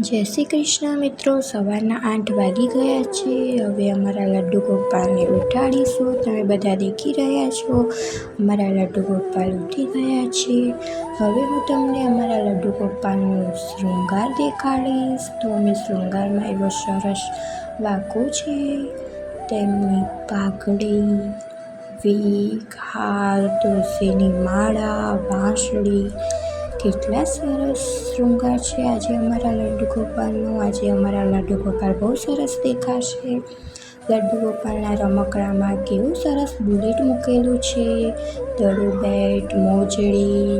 જય શ્રી કૃષ્ણ મિત્રો, સવારના 8 વાગી ગયા છે। હવે અમારા લડ્ડુ ગોપાલને ઉઠાડીશું। તમે બધા દેખી રહ્યા છો, અમારા લડ્ડુ ગોપાલ ઉઠી ગયા છે। હવે હું તમને અમારા લડ્ડુ ગોપાલનો શૃંગાર દેખાડીશ। તો અમે શૃંગારમાં એવો સરસ વાંકો છે, તેમની પાઘડી, વીક, હાર, તુલસીની માળા, વાંસળી, કેટલા સરસ શૃંગાર છે આજે અમારા લડ્ડુ ગોપાલનો। આજે અમારા લડ્ડુ ગોપાલ બહુ સરસ દેખાશે। લડ્ડુ ગોપાલના રમકડામાં કેવું સરસ બુલેટ મૂકેલું છે, દડો, બેટ, મોજડી,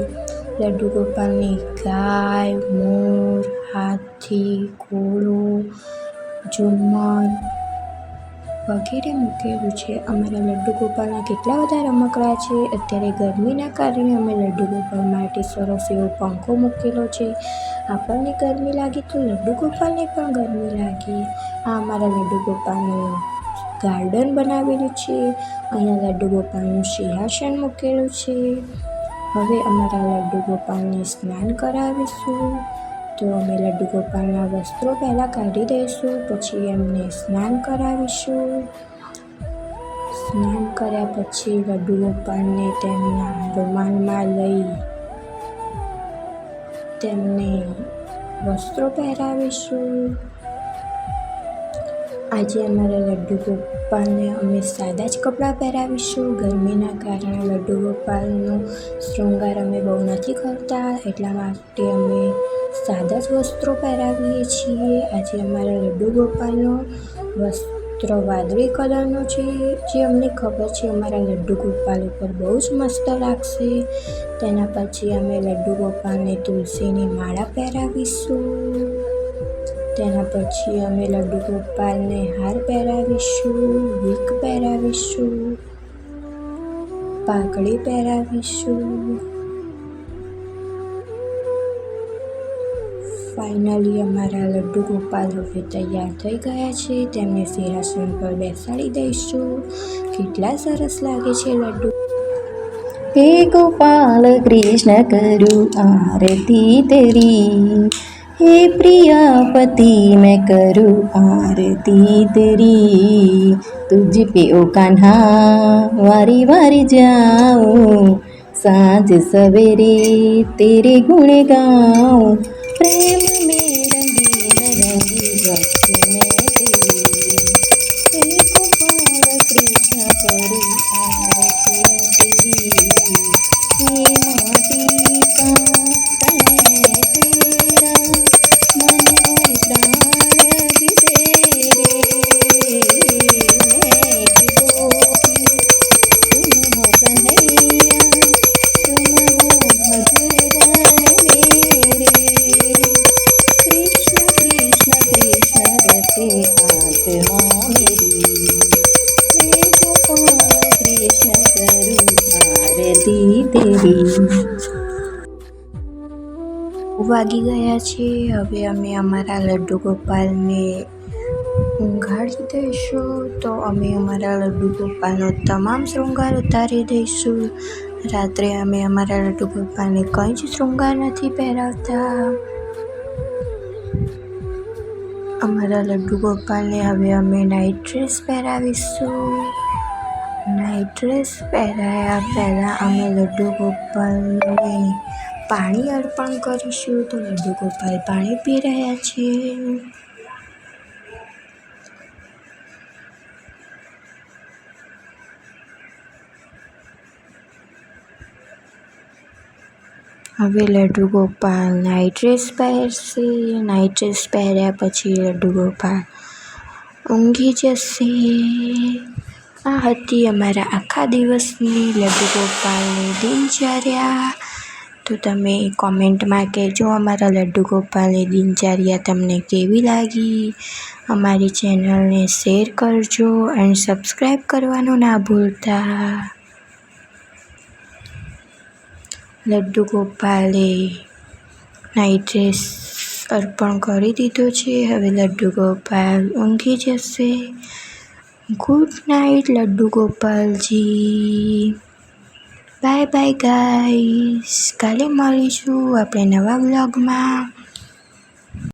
લડ્ડુ ગોપાલની ગાય, મોર, હાથી, ઘોડો, ઝુમ્મર વગેરે મૂકેલું છે। અમારા લડ્ડુ ગોપાલના કેટલા બધા રમકડા છે। અત્યારે ગરમીના કારણે અમે લડ્ડુ ગોપાલ માટે સરસ એવો પંખો મૂકેલો છે। આપણને ગરમી લાગે તો લડ્ડુ ગોપાલને પણ ગરમી લાગે। આ અમારા લડ્ડુ ગોપાલનું ગાર્ડન બનાવેલું છે। અહીંયા લડ્ડુ ગોપાલનું સિંહાસન મૂકેલું છે। હવે અમારા લડ્ડુ ગોપાલને સ્નાન કરાવીશું। તો અમે લડ્ડુ ગોપાલના વસ્ત્રો પહેલાં કાઢી દઈશું, પછી એમને સ્નાન કરાવીશું। સ્નાન કર્યા પછી લડ્ડુ ગોપાલને તેમના રૂમાલમાં લઈ તેમને વસ્ત્રો પહેરાવીશું। આજે અમારા લડ્ડુ ગોપાલને અમે સાદા જ કપડાં પહેરાવીશું। ગરમીના કારણે લડ્ડુ ગોપાલનો શૃંગાર અમે બહુ નથી કરતા, એટલા માટે અમે સાદા જ વસ્ત્રો પહેરાવીએ છીએ। આજે અમારા લડ્ડુ ગોપાલનો વસ્ત્ર વાદળી કલરનો છે, જે અમને ખબર છે અમારા લડ્ડુ ગોપાલ ઉપર બહુ જ મસ્ત લાગશે। તેના પછી અમે લડ્ડુ ગોપાલને તુલસીની માળા પહેરાવીશું। તેના પછી અમે લડ્ડુ ગોપાલને હાર પહેરાવીશું, વીક પહેરાવીશું, પાઘડી પહેરાવીશું। ફાઇનલી અમારા લડ્ડુ ગોપાલ હવે તૈયાર થઈ ગયા છે। તેમને સિંહાસન પર બેસાડી દઈશું। કેટલા સરસ લાગે છે લડ્ડુ। હે ગોપાલ કૃષ્ણ કરું આરતી તેરી, हे प्रियापति मैं करूँ आरती तेरी। तुझ पे ओ कान्हा वारी वारी जाऊँ, सांझ सवेरे तेरे गुण गाऊँ। प्रेम में रंगी भक्त मैं तेरी, हे गोपाल कृष्ण करूँ आरती तेरी। ये माटी का तन है तेरा, मन और प्राण भी तेरे। मैं की गोपी तुम हो कन्हैया, तुम हो भगवान मेरे। कृष्ण कृष्ण कृष्ण रटे आत्मा मेरी, हे गोपाल कृष्ण करूँ आरती तेरी। વાગી ગયા છે। હવે અમે અમારા લડ્ડુ ગોપાલને ઊંઘાડી દઈશું। તો અમે અમારા લડ્ડુ ગોપાલનો તમામ શૃંગાર ઉતારી દઈશું। રાત્રે અમે અમારા લડ્ડુ ગોપાલને કંઈ જ શૃંગાર નથી પહેરાવતા। અમારા લડ્ડુ ગોપાલને હવે અમે નાઇટ ડ્રેસ પહેરાવીશું। નાઇટ ડ્રેસ પહેરાયા પહેલાં અમે લડ્ડુ ગોપાલને પાણી અર્પણ કરીશું। તો લડ્ડુ ગોપાલ પાણી પી રહ્યા છે। હવે લડ્ડુ ગોપાલ નાઇટ ડ્રેસ પહેરશે। નાઇટ ડ્રેસ પહેર્યા પછી લડ્ડુ ગોપાલ ઊંઘી જશે। આ હતી અમારા આખા દિવસની લડ્ડુ ગોપાલની દિનચર્યા। તો તમે કોમેન્ટમાં કહેજો અમારા લડ્ડુ ગોપાલની દિનચર્યા તમને કેવી લાગી। અમારી ચેનલને શેર કરજો અને સબસ્ક્રાઈબ કરવાનું ના ભૂલતા। લડ્ડુ ગોપાલે નાઇટ ડ્રેસ અર્પણ કરી દીધો છે। હવે લડ્ડુ ગોપાલ ઊંઘી જશે। Good night laddu Gopalji. Bye bye guys, કાલે મળીશું આપણે નવા બ્લોગમાં।